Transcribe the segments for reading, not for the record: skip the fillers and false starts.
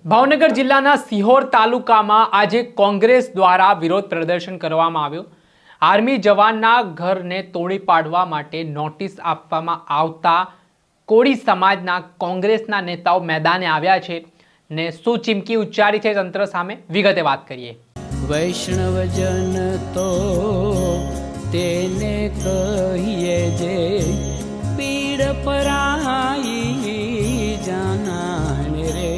ભાવનગર જિલ્લાના સિહોર તાલુકામાં આજે કોંગ્રેસ દ્વારા વિરોધ પ્રદર્શન કરવામાં આવ્યું। આર્મી જવાનના ઘરને તોડી પાડવા માટે નોટિસ આપવામાં આવતા કોળી સમાજના કોંગ્રેસના નેતાઓ મેદાને આવ્યા છે ને શું ચીમકી ઉચ્ચારી છે તંત્ર સામે, વિગતે વાત કરીએ। વૈષ્ણવજન તો તેને કહીએ જે પીડ પરાઈ જાનાને રે।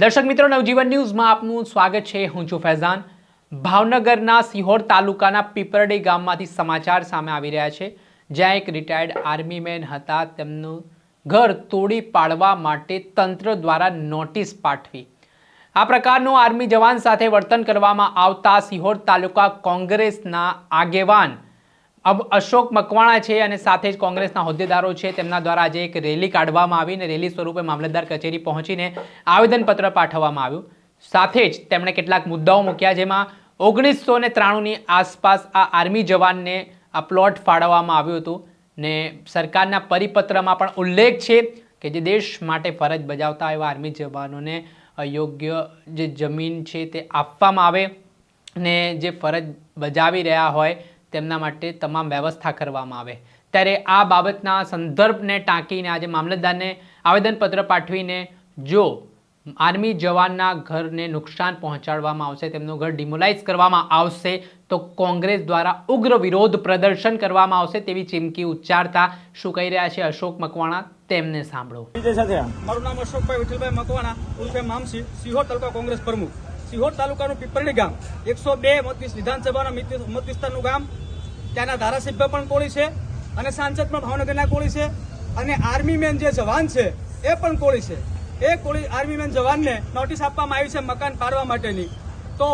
દર્શક મિત્રો, નવજીવન ન્યૂઝમાં આપનું સ્વાગત છે। હું છું ફૈઝાન। ભાવનગરના સિહોર તાલુકાના પીપરડી ગામમાંથી સમાચાર સામે આવી રહ્યા છે, જ્યાં એક રિટાયર્ડ આર્મી મેન હતા, તેમનું ઘર તોડી પાડવા માટે તંત્ર દ્વારા નોટિસ પાઠવી। આ પ્રકારનું આર્મી જવાન સાથે વર્તન કરવામાં આવતા સિહોર તાલુકા કોંગ્રેસના આગેવાન અશોક મકવાણા છે અને સાથે જ કોંગ્રેસના હોદ્દેદારો છે, તેમના દ્વારા આજે એક રેલી કાઢવામાં આવી અને રેલી સ્વરૂપે મામલતદાર કચેરી પહોંચીને આવેદનપત્ર પાઠવવામાં આવ્યું। સાથે જ તેમણે કેટલાક મુદ્દાઓ મૂક્યા, જેમાં 1993ની આસપાસ આ આર્મી જવાનને આ પ્લોટ ફાળવવામાં આવ્યું હતું ને સરકારના પરિપત્રમાં પણ ઉલ્લેખ છે કે જે દેશ માટે ફરજ બજાવતા એવા આર્મી જવાનોને યોગ્ય જે જમીન છે તે આપવામાં આવે ને જે ફરજ બજાવી રહ્યા હોય તેમના માટે તમામ વ્યવસ્થા કરવામાં આવે। ત્યારે આ બાબતના સંદર્ભને ટાંકીને આજે મામલતદારને આવેદનપત્ર પાઠવીને જો આર્મી જવાનના ઘરને નુકસાન પહોંચાડવામાં આવશે, તેમનું ઘર ડિમોલાઇઝ કરવામાં આવશે તો કોંગ્રેસ દ્વારા ઉગ્ર વિરોધ પ્રદર્શન કરવામાં આવશે તેવી ચીમકી ઉચ્ચારતા શું કહી રહ્યા છે અશોક મકવાણા, તેમને સાંભળો। મારું નામ અશોકભાઈ વિઠ્ઠલભાઈ મકવાણા ઉર્ફે મામસી, સિહોર તાલુકા કોંગ્રેસ પ્રમુખ। સિહોર તાલુકાનું પીપરડી ગામ 102 વિધાનસભાના મત વિસ્તારનું ગામ, ત્યાંના ધારાસભ્ય પણ કોળી છે અને સાંસદ પણ ભાવનગરના કોળી છે અને આર્મી મેન જે જવાન છે એ પણ કોળી છે। એ કોળી આર્મી મેન જવાનને નોટિસ આપવામાં આવી છે મકાન પાડવા માટેની। તો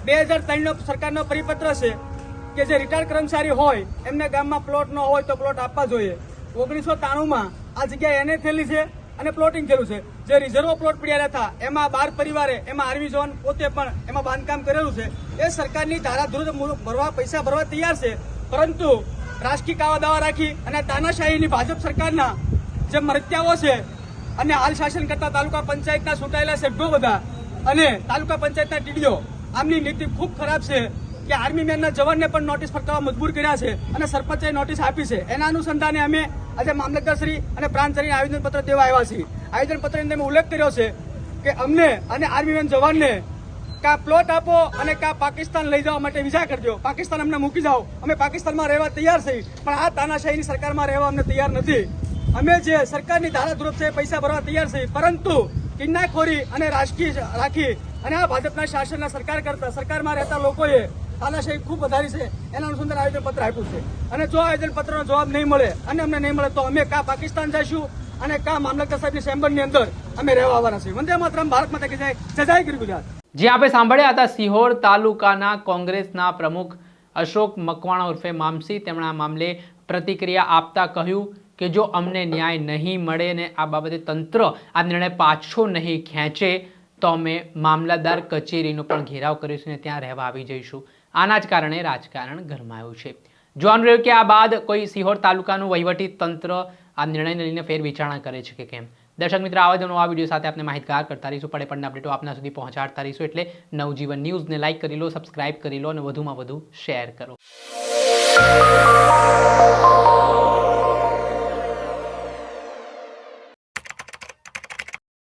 2003નો સરકારનો પરિપત્ર છે કે જે રિટાયર્ડ કર્મચારી હોય એમને ગામમાં પ્લોટ ન હોય તો પ્લોટ આપવા જોઈએ। 1993માં આ જગ્યા એને થયેલી છે અને પ્લોટિંગ થયેલું છે। જે રિઝર્વ પ્લોટ પડ્યા હતા એમાં 12 પરિવારે, એમાં આર્મી જવાન પોતે પણ એમાં બાંધકામ કરેલું છે। એ સરકારની ધારાધોરણ ભરવા, પૈસા ભરવા તૈયાર છે, પરંતુ રાજકીય કાવા દાવા રાખી અને તાનાશાહીની ભાજપ સરકારના જે મરત્યાઓ છે અને હાલ શાસન કરતા તાલુકા પંચાયતના ચૂંટાયેલા સભ્યો બધા અને તાલુકા પંચાયતના ટીડીઓ, આમની નીતિ ખૂબ ખરાબ છે કે આર્મી મેનના જવાનને પણ નોટિસ ફટકારવા મજબૂર કર્યા છે અને સરપંચે નોટિસ આપી છે। એના અનુસંધાને અમે આજે મામલતદારશ્રી અને પ્રાંતશ્રીને આવેદનપત્ર દેવા આવ્યા છીએ। આવેદનપત્રની અંદર ઉલ્લેખ કર્યો છે કે અમને અને આર્મી મેન જવાનને કા પ્લોટ આપો અને કા પાકિસ્તાન લઈ જવા માટે વિઝા કરી દો, પાકિસ્તાન અમને મૂકી જાઓ, અમે પાકિસ્તાનમાં રહેવા તૈયાર છીએ, પણ આ તાનાશાહીની સરકારમાં રહેવા અમને તૈયાર નથી। અમે જે સરકારની ધારાધોરણ છે પૈસા ભરવા તૈયાર છીએ, પરંતુ કિન્નાખોરી અને રાજકીય રાખી અને આ ભાજપના શાસનના સરકારમાં રહેતા લોકોએ તાનાશાહી ખૂબ વધારી છે। એના અનુસંધાન આવેદનપત્ર આપ્યું છે અને જો આવેદનપત્રનો જવાબ નહીં મળે અને અમને નહીં મળે તો અમે કા પાકિસ્તાન જઈશું અને કા મામલતદાર સાહેબની ચેમ્બરની અંદર અમે રહેવા આવવાના છીએ। વંદે માતરમ, ભારત માતા કી જય, જય ગીર ગુજરાત। જે આપણે સાંભળ્યા હતા સિહોર તાલુકાના કોંગ્રેસના પ્રમુખ અશોક મકવાણા ઉર્ફે મામસી, તેમણે આ મામલે પ્રતિક્રિયા આપતા કહ્યું કે જો અમને ન્યાય નહીં મળે ને આ બાબતે તંત્ર આ નિર્ણય પાછો નહીં ખેંચે તો અમે મામલતદાર કચેરીનો પણ ઘેરાવ કરીશું ને ત્યાં રહેવા આવી જઈશું। આના જ કારણે રાજકારણ ગરમાયું છે। જોવાનું રહ્યું કે આ બાદ કોઈ સિહોર તાલુકાનું વહીવટી તંત્ર આ નિર્ણયને લઈને ફેરવિચારણા કરે છે કે કેમ। દર્શક મિત્રો, આવા જ નવા વિડીયો સાથે આપણે માહિતગાર કરતા રહીશું, પડે પડના અપડેટો આપના સુધી પહોંચાડતા રહીશું। એટલે નવજીવન ન્યૂઝને લાઇક કરી લો, સબસ્ક્રાઇબ કરી લો અને વધુમાં વધુ શેર કરો।